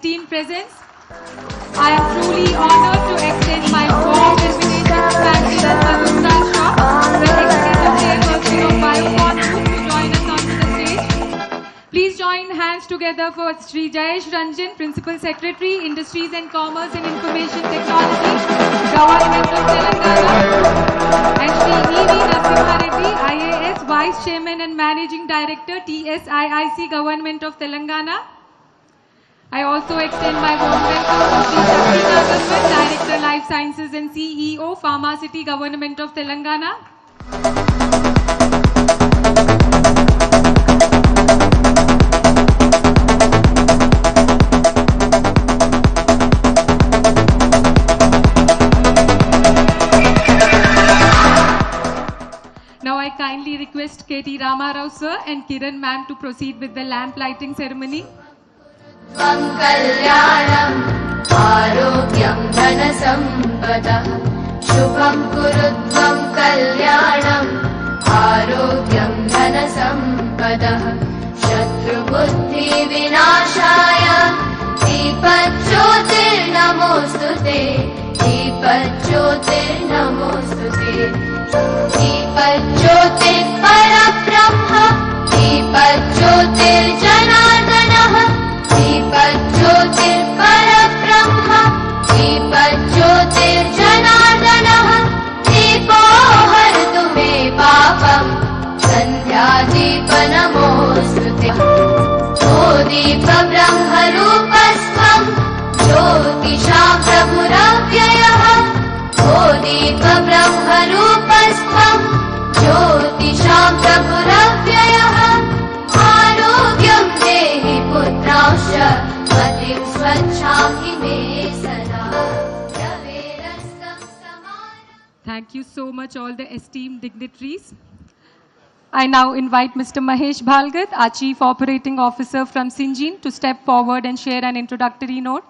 esteemed presence. I am truly honored to extend my warm invitation to Magdalene Mazumdar Shah, the Executive Chairperson of Biocon Group, to join us onto the stage. Please join hands together for Sri Jayesh Ranjan, Principal Secretary, Industries and Commerce and Information Technology, Government of Telangana, and Sri E.V. Narasimha Reddy, IAS, Vice Chairman and Managing Director, TSIIC, Government of Telangana. I also extend my warm welcome to Sri Shakti Nagarwal, Director Life Sciences and CEO, Pharmacity, Government of Telangana. Now I kindly request KT Ramarao sir and Kiran ma'am to proceed with the lamp lighting ceremony. त्वं कल्याणं आरोग्यं धनसम्पदः शुभं कुरु त्वं कल्याणं आरोग्यं धनसम्पदः शत्रुबुद्धिविनाशाय दीपज्योतिर्नमोऽस्तुते दीपज्योतिर्नमोऽस्तुते दीपज्योतिर्परब्रह्म दीपज्योतिर्जनार्दनः दीपज्योतिर्परब्रह्म दीपज्योतिर्जनार्दनः दीपो हरतु मे पापं सन्ध्यादीपनमोऽस्तुते ओ दीपब्रह्मरूपस्त्वं ज्योतिषां प्रभुरव्ययः ओ दीपब्रह्मरूपस्त्वं ज्योतिषां प्रभुरव्ययः आरोग्यं देहि पुत्रांश्च मतिं स्वच्छामि मे सदा यवेरस्तं समानम्. Thank you so much, all the esteemed dignitaries. I now invite Mr. Mahesh Bhalgat, our Chief Operating Officer from Syngene, to step forward and share an introductory note.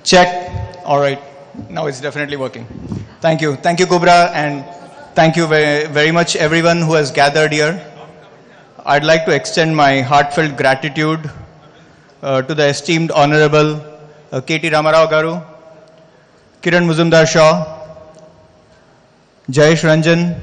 Check. All right. Now it's definitely working. Thank you. Thank you, Kubra, and thank you very much everyone who has gathered here. I'd like to extend my heartfelt gratitude to the esteemed Honorable KT Ramarao Garu, Kiran Mazumdar Shah, Jayesh Ranjan,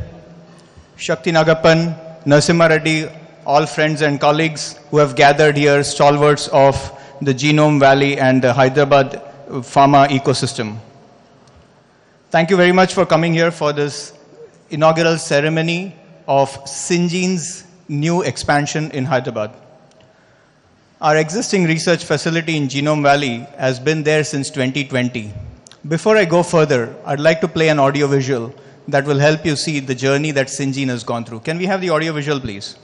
Shakti Nagappan, Narasimha Reddy, all friends and colleagues who have gathered here, stalwarts of the Genome Valley and the Hyderabad pharma ecosystem. Thank you very much for coming here for this inaugural ceremony of Syngene's new expansion in Hyderabad. Our existing research facility in Genome Valley has been there since 2020. Before I go further, I'd like to play an audio visual that will help you see the journey that Syngene has gone through. Can we have the audio visual, please?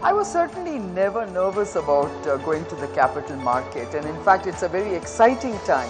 I was certainly never nervous about going to the capital market, and in fact it's a very exciting time.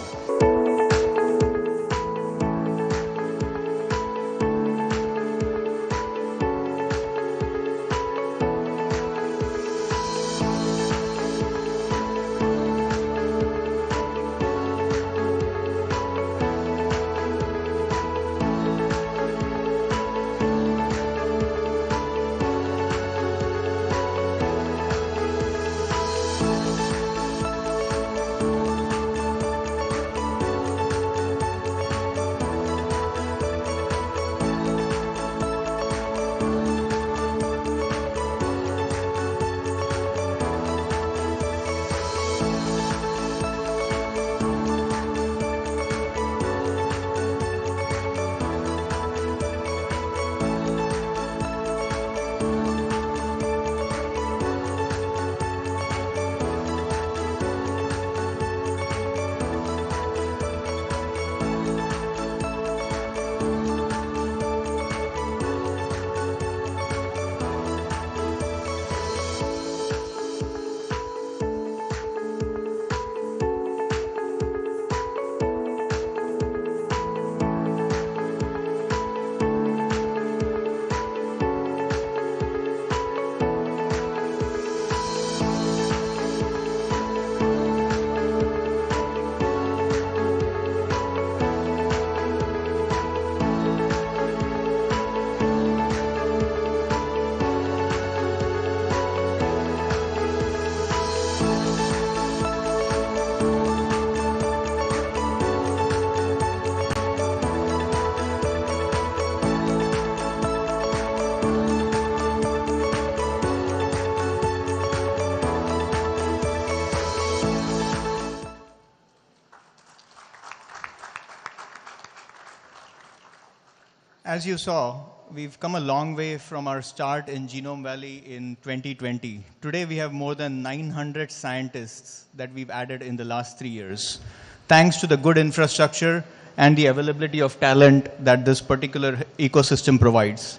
As you saw, we've come a long way from our start in Genome Valley in 2020. Today, we have more than 900 scientists that we've added in the last 3 years, thanks to the good infrastructure and the availability of talent that this particular ecosystem provides.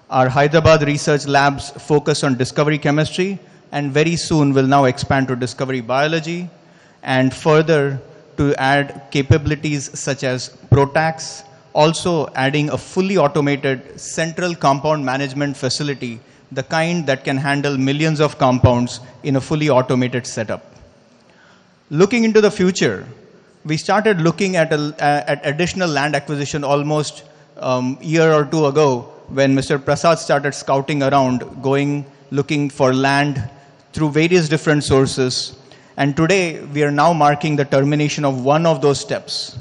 Our Hyderabad research labs focus on discovery chemistry and very soon will now expand to discovery biology and further to add capabilities such as PROTACs, also adding a fully automated central compound management facility, the kind that can handle millions of compounds in a fully automated setup. Looking into the future, we started looking at additional land acquisition almost year or two ago when Mr. Prasad started scouting around, looking for land through various different sources. And today, we are now marking the termination of one of those steps.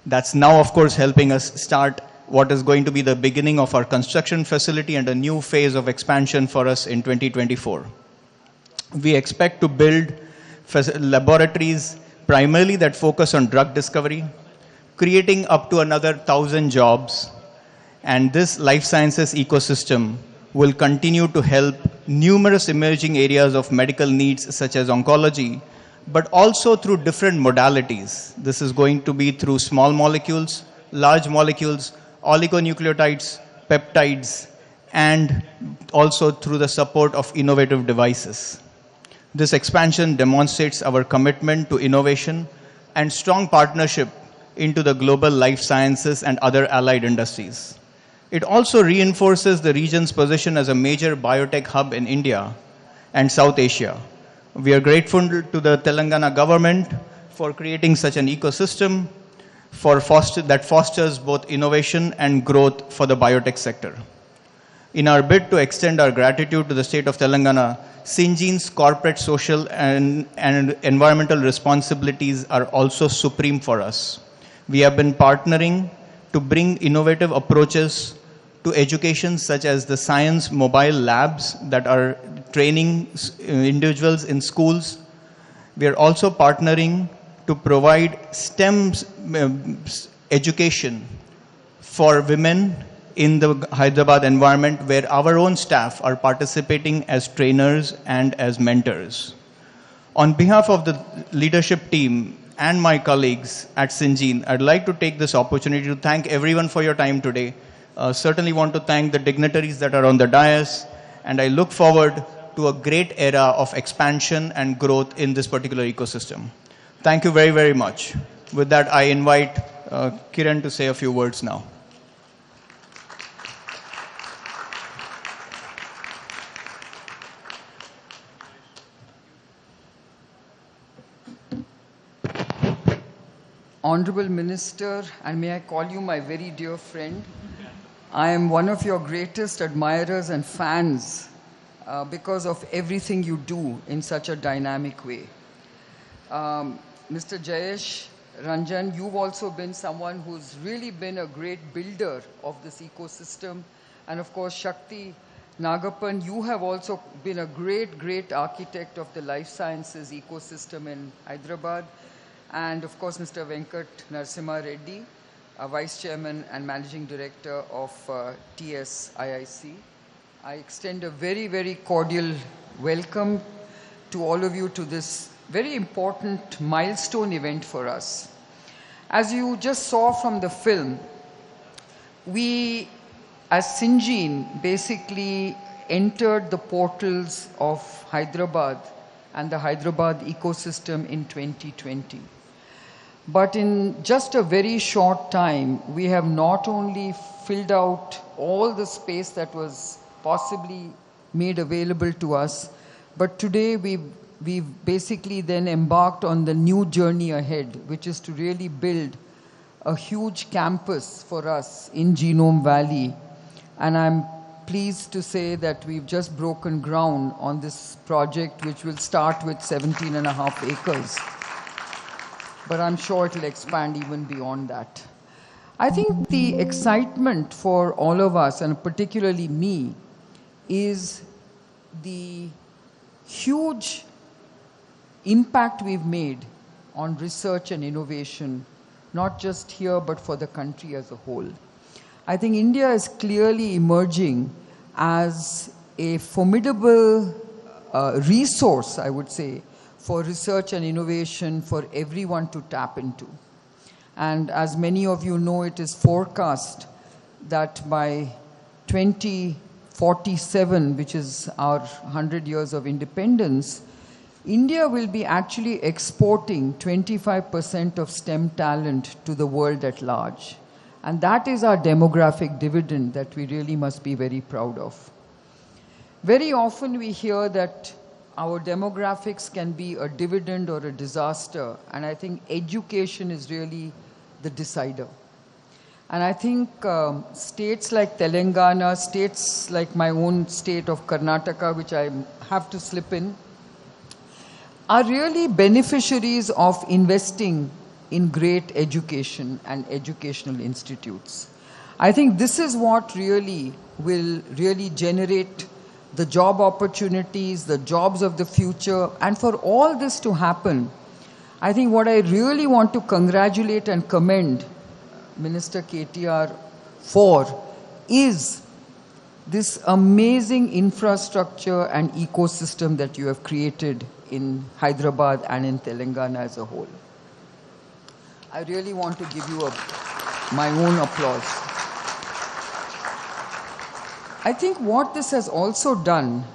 That's now, of course, helping us start what is going to be the beginning of our construction facility and a new phase of expansion for us in 2024. We expect to build laboratories primarily that focus on drug discovery, creating up to another 1,000 jobs. And this life sciences ecosystem will continue to help numerous emerging areas of medical needs such as oncology, but also through different modalities. This is going to be through small molecules, large molecules, oligonucleotides, peptides, and also through the support of innovative devices. This expansion demonstrates our commitment to innovation and strong partnership into the global life sciences and other allied industries. It also reinforces the region's position as a major biotech hub in India and South Asia. We are grateful to the Telangana government for creating such an ecosystem that fosters both innovation and growth for the biotech sector. In our bid to extend our gratitude to the state of Telangana, Syngene's corporate, social, and environmental responsibilities are also supreme for us. We have been partnering to bring innovative approaches to education, such as the science mobile labs that are training individuals in schools. We are also partnering to provide STEM education for women in the Hyderabad environment, where our own staff are participating as trainers and as mentors. On behalf of the leadership team and my colleagues at Syngene, I'd like to take this opportunity to thank everyone for your time today. Certainly want to thank the dignitaries that are on the dais, and I look forward to a great era of expansion and growth in this particular ecosystem. Thank you very, very much. With that, I invite Kiran to say a few words now. Honorable Minister, and may I call you my very dear friend, I am one of your greatest admirers and fans because of everything you do in such a dynamic way. Mr. Jayesh Ranjan, you've also been someone who's really been a great builder of this ecosystem. And of course, Shakti Nagappan, you have also been a great, great architect of the life sciences ecosystem in Hyderabad. And of course, Mr. Venkat Narasimha Reddy, Vice Chairman and Managing Director of TSIIC. I extend a very, very cordial welcome to all of you to this very important milestone event for us. As you just saw from the film, we as Syngene basically entered the portals of Hyderabad and the Hyderabad ecosystem in 2020. But in just a very short time, we have not only filled out all the space that was possibly made available to us, but today we've basically then embarked on the new journey ahead, which is to really build a huge campus for us in Genome Valley. And I'm pleased to say that we've just broken ground on this project, which will start with 17.5 acres. But I'm sure it'll expand even beyond that. I think the excitement for all of us, and particularly me, is the huge impact we've made on research and innovation, not just here, but for the country as a whole. I think India is clearly emerging as a formidable resource, I would say, for research and innovation for everyone to tap into. And as many of you know, it is forecast that by 2047, which is our 100 years of independence, India will be actually exporting 25% of STEM talent to the world at large. And that is our demographic dividend that we really must be very proud of. Very often we hear that our demographics can be a dividend or a disaster, and I think education is really the decider. And I think states like Telangana, states like my own state of Karnataka, which I have to slip in, are really beneficiaries of investing in great education and educational institutes. I think this is what really will really generate the job opportunities, the jobs of the future. And for all this to happen, I think what I really want to congratulate and commend Minister KTR for is this amazing infrastructure and ecosystem that you have created in Hyderabad and in Telangana as a whole. I really want to give you my own applause. I think what this has also done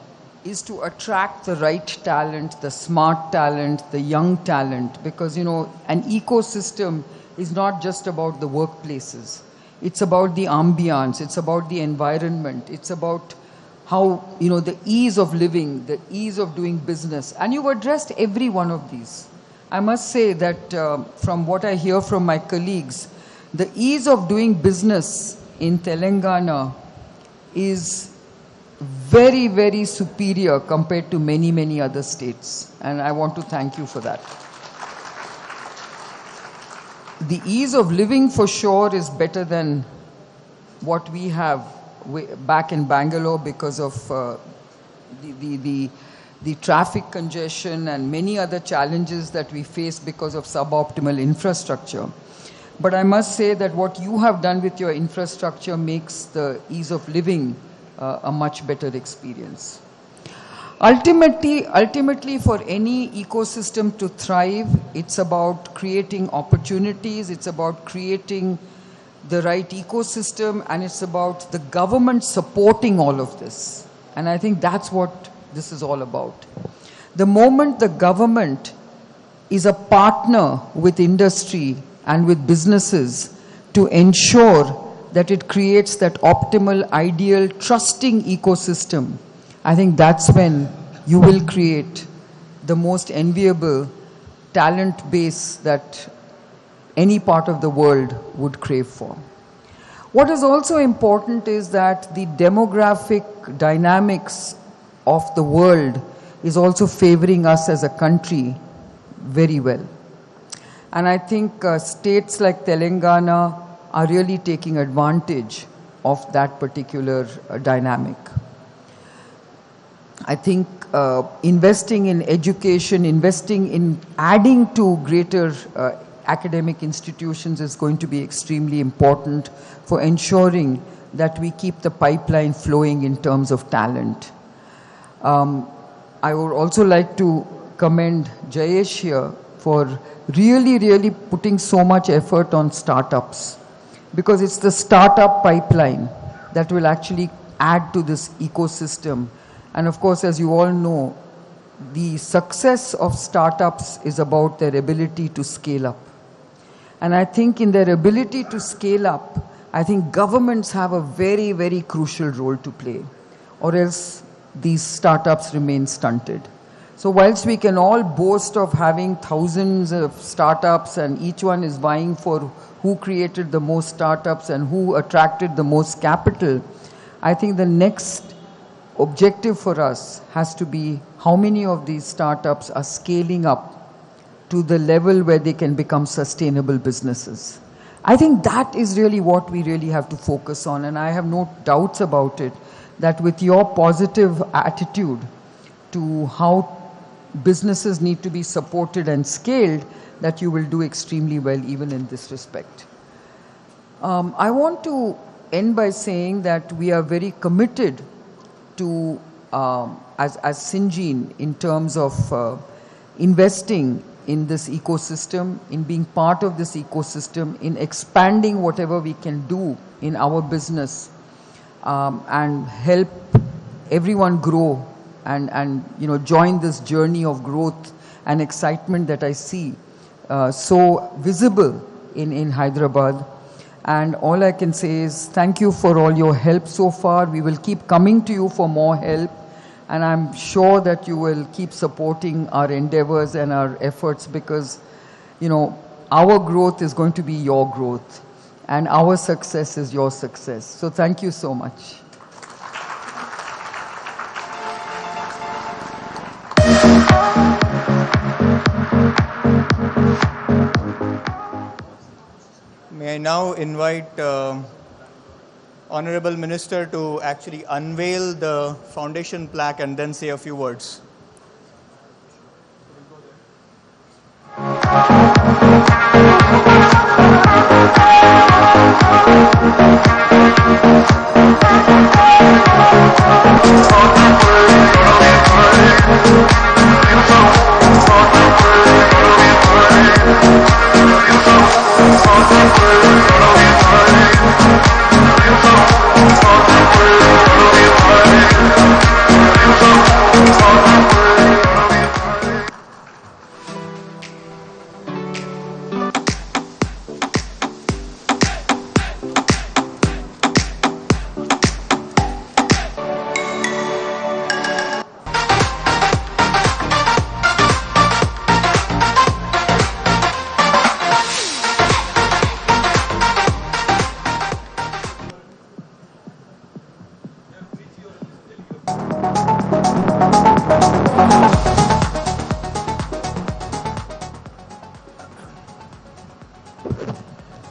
is to attract the right talent, the smart talent, the young talent, because, you know, an ecosystem is not just about the workplaces. It's about the ambience, it's about the environment, it's about how, you know, the ease of living, the ease of doing business. And you've addressed every one of these. I must say that from what I hear from my colleagues, the ease of doing business in Telangana is very, very superior compared to many, many other states. And I want to thank you for that. The ease of living for sure is better than what we have back in Bangalore because of the traffic congestion and many other challenges that we face because of suboptimal infrastructure. But I must say that what you have done with your infrastructure makes the ease of living a much better experience. Ultimately, for any ecosystem to thrive, it's about creating opportunities, it's about creating the right ecosystem, and it's about the government supporting all of this. And I think that's what this is all about. The moment the government is a partner with industry and with businesses to ensure that it creates that optimal, ideal, trusting ecosystem, I think that's when you will create the most enviable talent base that any part of the world would crave for. What is also important is that the demographic dynamics of the world is also favoring us as a country very well. And I think states like Telangana are really taking advantage of that particular dynamic. I think investing in education, investing in adding to greater academic institutions is going to be extremely important for ensuring that we keep the pipeline flowing in terms of talent. I would also like to commend Jayesh here for really putting so much effort on startups, because it's the startup pipeline that will actually add to this ecosystem. And of course, as you all know, the success of startups is about their ability to scale up. And I think in their ability to scale up, I think governments have a very crucial role to play, or else these startups remain stunted. So whilst we can all boast of having thousands of startups and each one is vying for who created the most startups and who attracted the most capital, I think the next objective for us has to be how many of these startups are scaling up to the level where they can become sustainable businesses. I think that is really what we really have to focus on, and I have no doubts about it, that with your positive attitude to how businesses need to be supported and scaled, that you will do extremely well even in this respect. I want to end by saying that we are very committed to, as Syngene, in terms of investing in this ecosystem, in being part of this ecosystem, in expanding whatever we can do in our business, and help everyone grow and join this journey of growth and excitement that I see so visible in Hyderabad. And all I can say is thank you for all your help so far. We will keep coming to you for more help, and I'm sure that you will keep supporting our endeavors and our efforts, because our growth is going to be your growth and our success is your success. So thank you so much. May I now invite Honorable Minister to actually unveil the foundation plaque and then say a few words.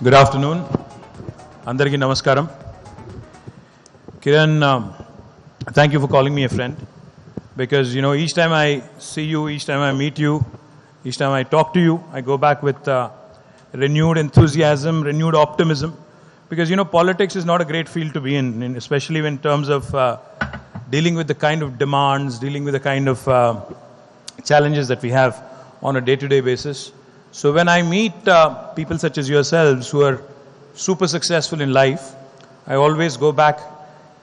Good afternoon. Andariki namaskaram. Kiran, thank you for calling me a friend, because each time I see you, each time I meet you, each time I talk to you, I go back with renewed enthusiasm, renewed optimism, because politics is not a great field to be in, especially in terms of dealing with the kind of demands, dealing with the kind of challenges that we have on a day-to-day basis. So when I meet people such as yourselves who are super successful in life, I always go back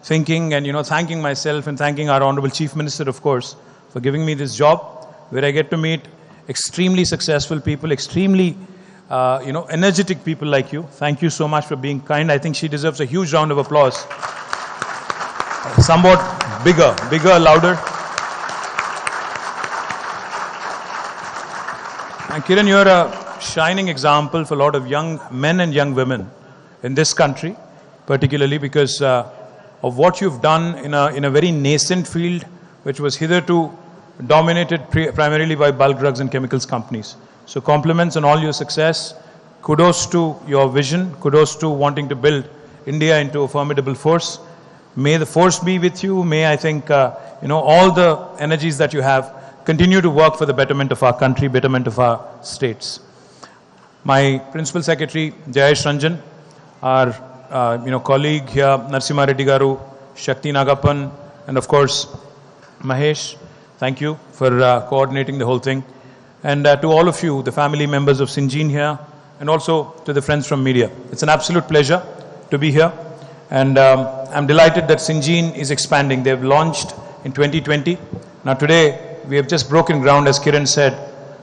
thinking and thanking myself and thanking our Honorable Chief Minister, of course, for giving me this job where I get to meet extremely successful people, extremely energetic people like you. Thank you so much for being kind. I think she deserves a huge round of applause. Somewhat bigger, louder. And Kiran, you're a shining example for a lot of young men and young women in this country, particularly because of what you've done in a very nascent field, which was hitherto dominated primarily by bulk drugs and chemicals companies. So compliments on all your success. Kudos to your vision. Kudos to wanting to build India into a formidable force. May the force be with you. May I think all the energies that you have continue to work for the betterment of our country, betterment of our states. My Principal Secretary, Jayesh Ranjan, our colleague here, Narasimha Reddy Garu, Shakti Nagappan, and of course, Mahesh, thank you for coordinating the whole thing. And to all of you, the family members of Syngene here, and also to the friends from media. It's an absolute pleasure to be here. And I'm delighted that Syngene is expanding. They've launched in 2020. Now today, we have just broken ground, as Kiran said,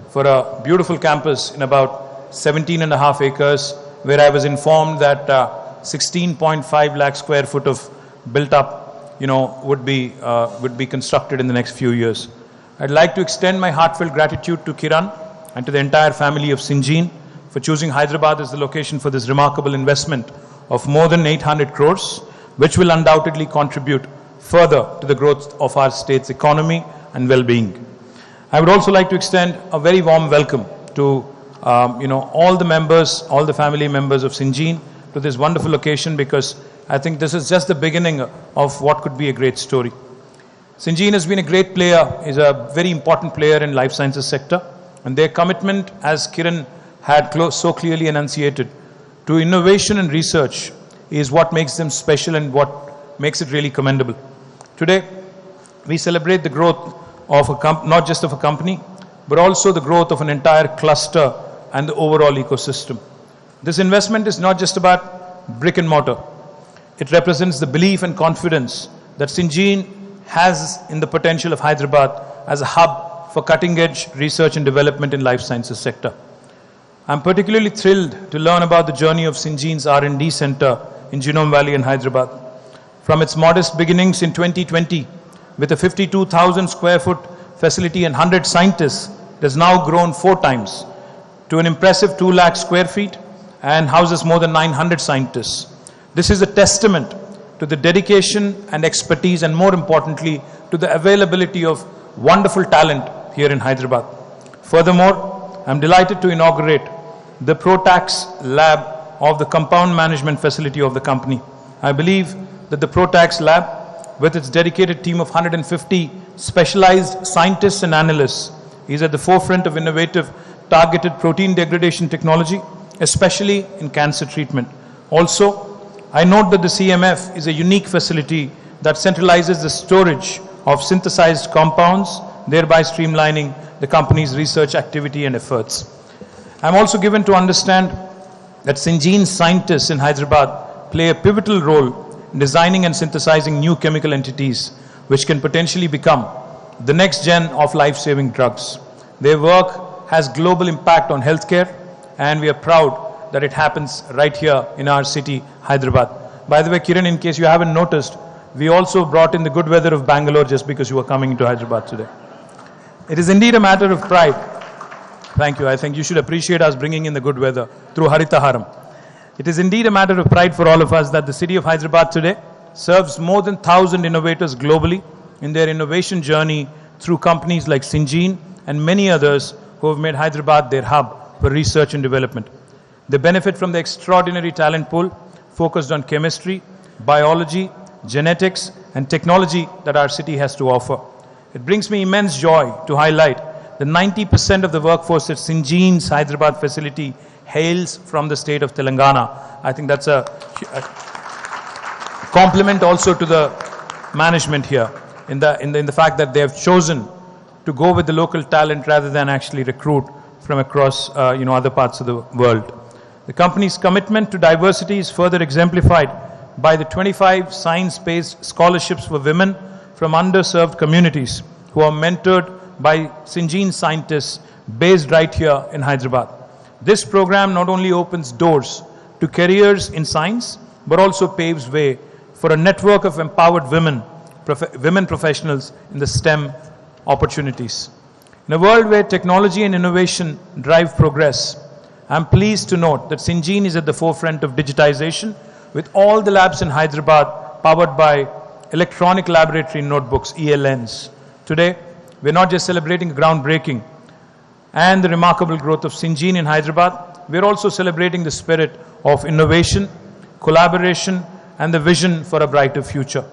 for a beautiful campus in about 17.5 acres, where I was informed that 16.5 lakh square foot of built up, would be constructed in the next few years. I'd like to extend my heartfelt gratitude to Kiran and to the entire family of Syngene for choosing Hyderabad as the location for this remarkable investment of more than 800 crores, which will undoubtedly contribute further to the growth of our state's economy and well-being. I would also like to extend a very warm welcome to all the members, all the family members of Syngene to this wonderful location, because I think this is just the beginning of what could be a great story. Syngene has been a great player, is a very important player in life sciences sector, and their commitment, as Kiran had so clearly enunciated, to innovation and research is what makes them special and what makes it really commendable. Today, we celebrate the growth of not just of a company, but also the growth of an entire cluster and the overall ecosystem. This investment is not just about brick and mortar. It represents the belief and confidence that Syngene has in the potential of Hyderabad as a hub for cutting-edge research and development in life sciences sector. I'm particularly thrilled to learn about the journey of Syngene's R&D center in Genome Valley in Hyderabad. From its modest beginnings in 2020, with a 52,000 square foot facility and 100 scientists, it has now grown 4 times to an impressive 2 lakh square feet and houses more than 900 scientists. This is a testament to the dedication and expertise, and more importantly, to the availability of wonderful talent here in Hyderabad. Furthermore, I'm delighted to inaugurate the ProTax lab of the compound management facility of the company. I believe that the ProTax lab, with its dedicated team of 150 specialized scientists and analysts, is at the forefront of innovative targeted protein degradation technology, especially in cancer treatment. Also, I note that the CMF is a unique facility that centralizes the storage of synthesized compounds, thereby streamlining the company's research activity and efforts. I'm also given to understand that Syngene's scientists in Hyderabad play a pivotal role in designing and synthesizing new chemical entities which can potentially become the next gen of life-saving drugs. Their work has global impact on healthcare, and we are proud that it happens right here in our city, Hyderabad. By the way, Kiran, in case you haven't noticed, we also brought in the good weather of Bangalore just because you were coming into Hyderabad today. It is indeed a matter of pride. Thank you. I think you should appreciate us bringing in the good weather through Haritaharam. It is indeed a matter of pride for all of us that the city of Hyderabad today serves more than 1,000 innovators globally in their innovation journey through companies like Syngene and many others who have made Hyderabad their hub for research and development. They benefit from the extraordinary talent pool focused on chemistry, biology, genetics, and technology that our city has to offer. It brings me immense joy to highlight that 90% of the workforce at Syngene's Hyderabad facility hails from the state of Telangana. I think that's a compliment also to the management here in the fact that they have chosen to go with the local talent rather than actually recruit from across other parts of the world. The company's commitment to diversity is further exemplified by the 25 science-based scholarships for women from underserved communities who are mentored by Syngene scientists based right here in Hyderabad. This program not only opens doors to careers in science, but also paves way for a network of empowered women professionals in the STEM opportunities. In a world where technology and innovation drive progress, I'm pleased to note that Syngene is at the forefront of digitization with all the labs in Hyderabad powered by electronic laboratory notebooks, ELNs. Today, we're not just celebrating groundbreaking and the remarkable growth of Syngene in Hyderabad, we're also celebrating the spirit of innovation, collaboration, and the vision for a brighter future.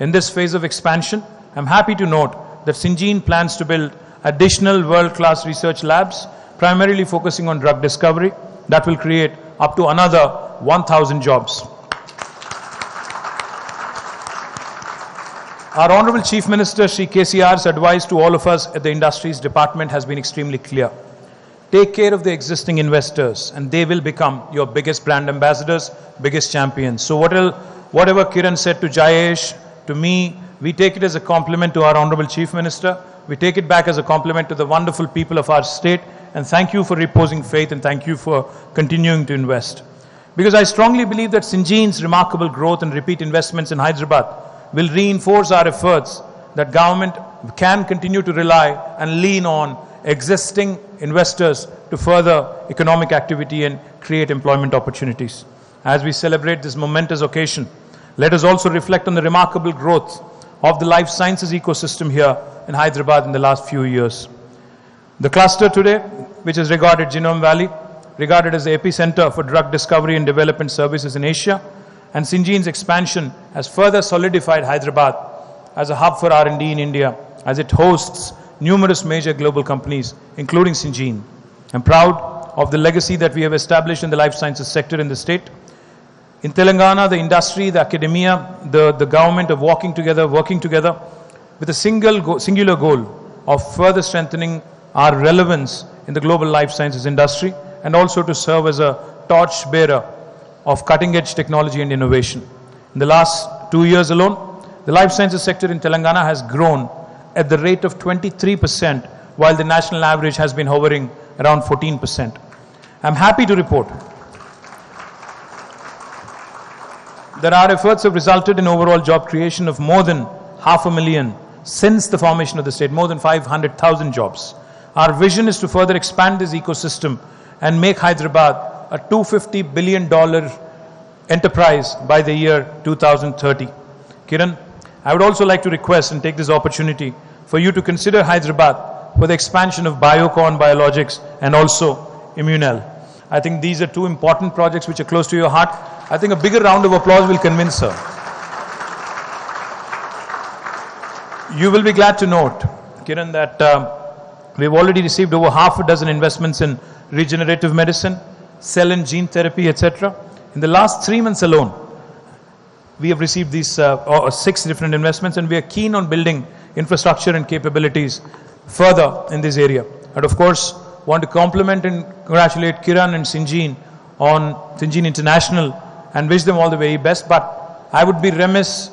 In this phase of expansion, I'm happy to note that Syngene plans to build additional world-class research labs, primarily focusing on drug discovery, that will create up to another 1,000 jobs. Our Honorable Chief Minister, Shri KTR's advice to all of us at the Industries Department has been extremely clear. Take care of the existing investors, and they will become your biggest brand ambassadors, biggest champions. So whatever Kiran said to Jayesh, to me, we take it as a compliment to our Honorable Chief Minister. We take it back as a compliment to the wonderful people of our state, and thank you for reposing faith, and thank you for continuing to invest. Because I strongly believe that Syngene's remarkable growth and repeat investments in Hyderabad will reinforce our efforts that government can continue to rely and lean on existing investors to further economic activity and create employment opportunities. As we celebrate this momentous occasion, let us also reflect on the remarkable growth of the life sciences ecosystem here in Hyderabad in the last few years. The cluster today, which is regarded Genome Valley, regarded as the epicenter for drug discovery and development services in Asia, and Syngene's expansion has further solidified Hyderabad as a hub for R&D in India, as it hosts numerous major global companies, including Syngene. I'm proud of the legacy that we have established in the life sciences sector in the state. In Telangana, the industry, the academia, the government are working together with a singular goal of further strengthening our relevance in the global life sciences industry and also to serve as a torch bearer of cutting-edge technology and innovation. In the last 2 years alone, the life sciences sector in Telangana has grown at the rate of 23%, while the national average has been hovering around 14%. I'm happy to report that our efforts have resulted in overall job creation of more than 500,000 since the formation of the state, more than 500,000 jobs. Our vision is to further expand this ecosystem and make Hyderabad a $250 billion enterprise by the year 2030. Kiran, I would also like to request and take this opportunity for you to consider Hyderabad for the expansion of Biocon Biologics and also Immunel. I think these are two important projects which are close to your heart. I think a bigger round of applause will convince her. You will be glad to note, Kiran, that we've already received over half a dozen investments in regenerative medicine, cell and gene therapy, etc. In the last 3 months alone, we have received these 6 different investments, and we are keen on building infrastructure and capabilities further in this area. And of course, want to compliment and congratulate Kiran and Syngene on Syngene International and wish them all the very best. But I would be remiss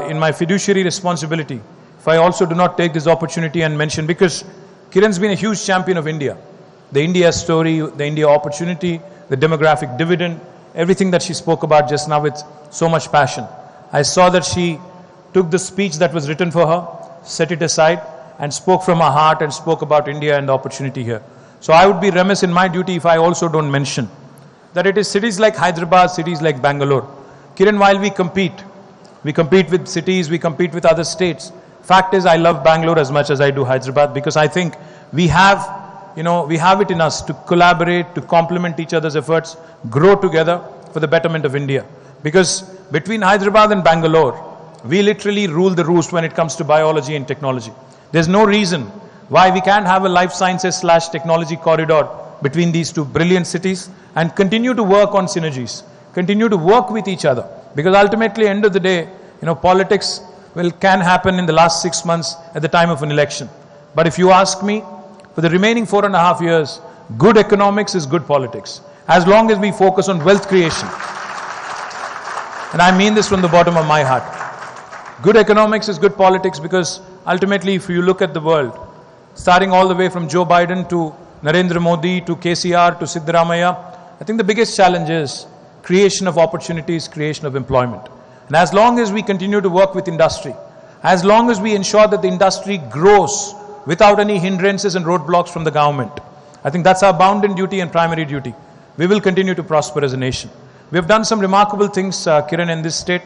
in my fiduciary responsibility if I also do not take this opportunity and mention, because Kiran's been a huge champion of India. The India story, the India opportunity, the demographic dividend, everything that she spoke about just now with so much passion. I saw that she took the speech that was written for her, set it aside, and spoke from her heart and spoke about India and the opportunity here. So I would be remiss in my duty if I also don't mention that it is cities like Hyderabad, cities like Bangalore. Kiran, while we compete with cities, we compete with other states. Fact is, I love Bangalore as much as I do Hyderabad, because I think we have it in us to collaborate, to complement each other's efforts, grow together for the betterment of India. Because between Hyderabad and Bangalore, we literally rule the roost when it comes to biology and technology. There's no reason why we can't have a life sciences / technology corridor between these two brilliant cities and continue to work on synergies, continue to work with each other. Because ultimately, end of the day, politics can happen in the last 6 months at the time of an election. But if you ask me, for the remaining 4.5 years, good economics is good politics. As long as we focus on wealth creation. And I mean this from the bottom of my heart. Good economics is good politics, because ultimately, if you look at the world, starting all the way from Joe Biden to Narendra Modi to KCR to Siddaramaiah, I think the biggest challenge is creation of opportunities, creation of employment. And as long as we continue to work with industry, as long as we ensure that the industry grows without any hindrances and roadblocks from the government, I think that's our bounden duty and primary duty. We will continue to prosper as a nation. We have done some remarkable things, Kiran, in this state.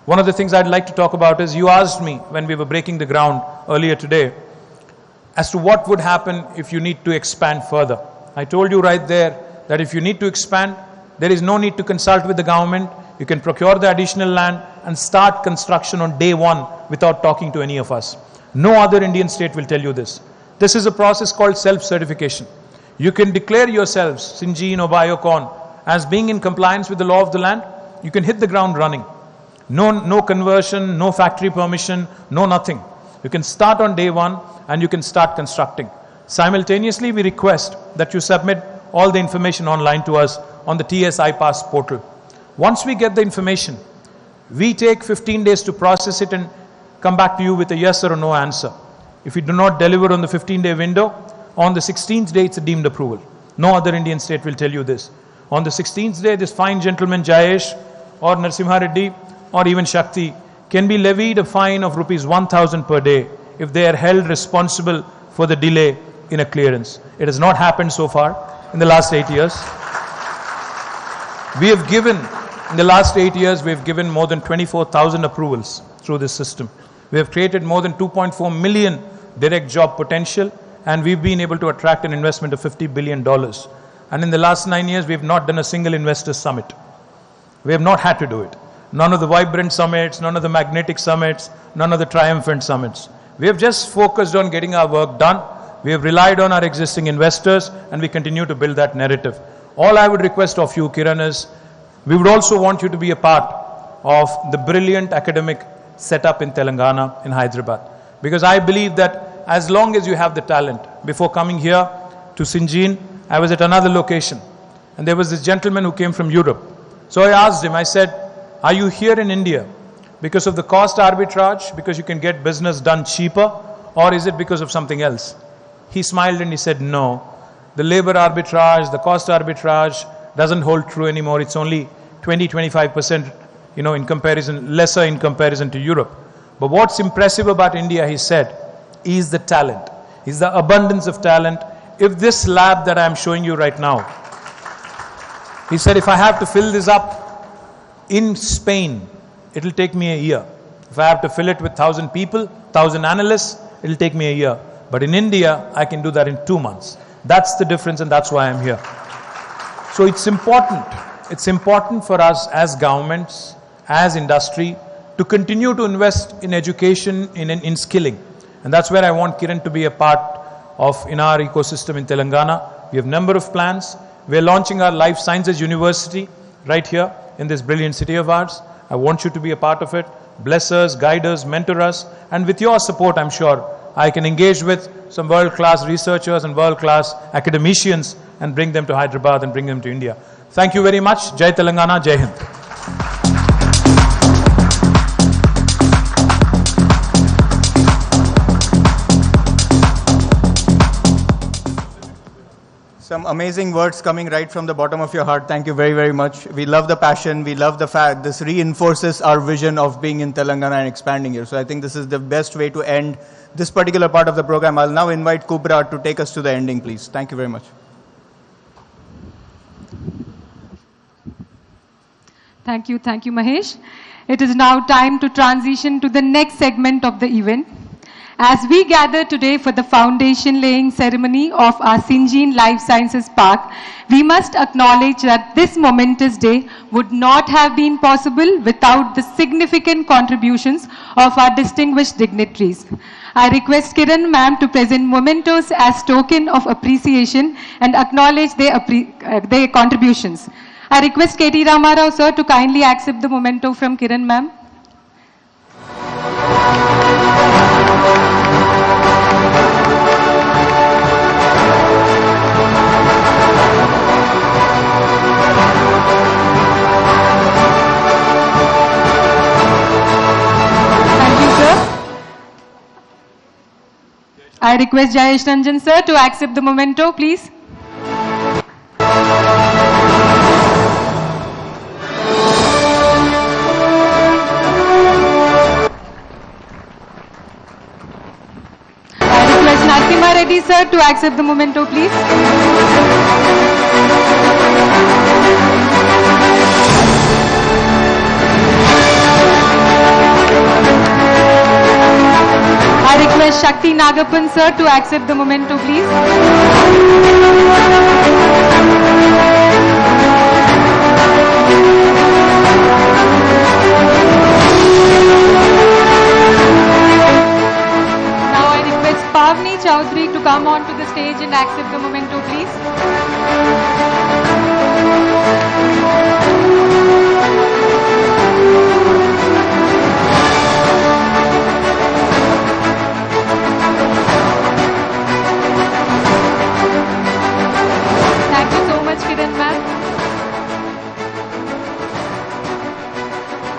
One of the things I'd like to talk about is, you asked me when we were breaking the ground earlier today as to what would happen if you need to expand further. I told you right there that if you need to expand, there is no need to consult with the government. You can procure the additional land and start construction on day one without talking to any of us. No other Indian state will tell you this. This is a process called self-certification. You can declare yourselves, Syngene or Biocon, as being in compliance with the law of the land. You can hit the ground running. No conversion, no factory permission, no nothing. You can start on day one and you can start constructing. Simultaneously, we request that you submit all the information online to us on the TS iPass portal. Once we get the information, we take 15 days to process it and come back to you with a yes or a no answer. If we do not deliver on the 15-day window, on the 16th day, it's a deemed approval. No other Indian state will tell you this. On the 16th day, this fine gentleman Jayesh or Narasimha Reddy or even Shakti can be levied a fine of rupees 1,000 per day if they are held responsible for the delay in a clearance. It has not happened so far in the last 8 years. In the last 8 years, we have given more than 24,000 approvals through this system. We have created more than 2.4 million direct job potential, and we've been able to attract an investment of $50 billion. And in the last 9 years, we have not done a single investor summit. We have not had to do it. None of the vibrant summits, none of the magnetic summits, none of the triumphant summits. We have just focused on getting our work done. We have relied on our existing investors, and we continue to build that narrative. All I would request of you, Kiran, is We would also want you to be a part of the brilliant academic setup in Telangana, in Hyderabad. Because I believe that as long as you have the talent, before coming here to Syngene, I was at another location, and there was this gentleman who came from Europe. So I asked him, I said, are you here in India because of the cost arbitrage, because you can get business done cheaper, or is it because of something else? He smiled and he said, no, the labor arbitrage, the cost arbitrage doesn't hold true anymore. It's only 20-25%, in comparison, lesser in comparison to Europe. But what's impressive about India, he said, is the talent, is the abundance of talent. If this lab that I'm showing you right now, he said, if I have to fill this up in Spain, it'll take me a year. If I have to fill it with 1,000 people, 1,000 analysts, it'll take me a year. But in India, I can do that in 2 months. That's the difference, and that's why I'm here. So it's important. It's important for us as governments, as industry, to continue to invest in education, in skilling. And that's where I want Kiran to be a part of in our ecosystem in Telangana. We have a number of plans. We're launching our Life Sciences University right here in this brilliant city of ours. I want you to be a part of it. Bless us, guide us, mentor us. And with your support, I'm sure, I can engage with some world-class researchers and world-class academicians and bring them to Hyderabad and bring them to India. Thank you very much. Jai Telangana, Jai Hind. Some amazing words coming right from the bottom of your heart. Thank you very, very much. We love the passion. We love the fact this reinforces our vision of being in Telangana and expanding here. So I think this is the best way to end this particular part of the program. I'll now invite Kubra to take us to the ending, please. Thank you very much. Thank you, Mahesh. It is now time to transition to the next segment of the event. As we gather today for the foundation laying ceremony of our Syngene Life Sciences Park, we must acknowledge that this momentous day would not have been possible without the significant contributions of our distinguished dignitaries. I request Kiran ma'am to present mementos as token of appreciation and acknowledge their contributions. I request KT Ramarao sir to kindly accept the memento from Kiran ma'am. I request Jayesh Ranjan sir to accept the memento, please. I request Nasimha Reddy sir to accept the memento, please. I request Shakti Nagapan sir to accept the memento, please. Now I request Pavni Chaudhary to come on to the stage and accept the memento, please.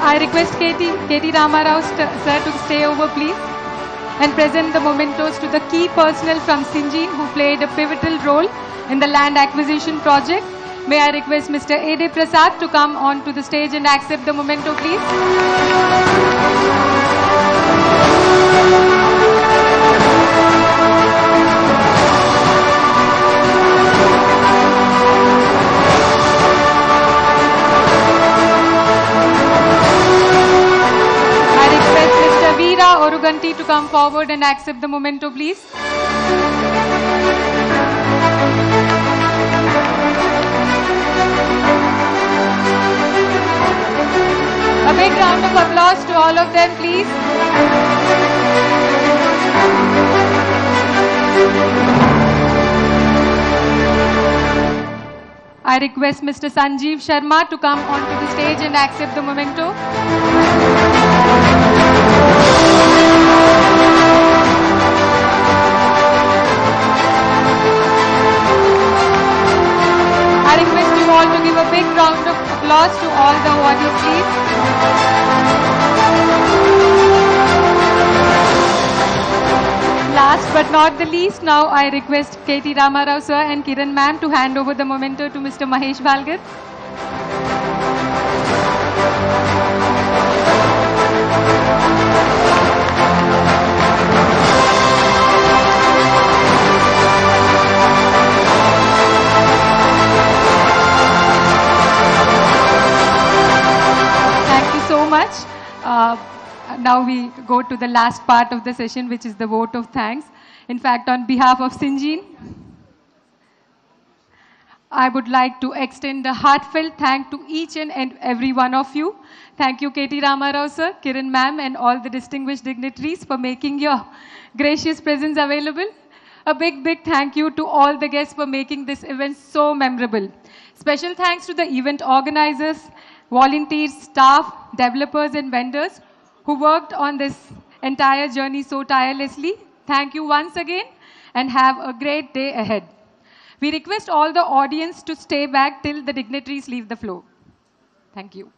I request KT Ramarao sir to stay over, please, and present the mementos to the key personnel from Syngene who played a pivotal role in the land acquisition project. May I request Mr. A.D. Prasad to come on to the stage and accept the memento, please. Oruganti to come forward and accept the memento, please. A big round of applause to all of them, please. I request Mr. Sanjeev Sharma to come onto the stage and accept the memento. I request you all to give a big round of applause to all the awardees, please. Last but not the least, now I request KT Ramarao sir and Kiran ma'am to hand over the memento to Mr. Mahesh Balgar. Thank you so much. Now we go to the last part of the session, which is the vote of thanks. In fact, on behalf of Syngene, I would like to extend a heartfelt thank to each and every one of you. Thank you, KT Ramarao sir, Kiran ma'am, and all the distinguished dignitaries for making your gracious presence available. A big, big thank you to all the guests for making this event so memorable. Special thanks to the event organizers, volunteers, staff, developers, and vendors who worked on this entire journey so tirelessly. Thank you once again, and have a great day ahead. We request all the audience to stay back till the dignitaries leave the floor. Thank you.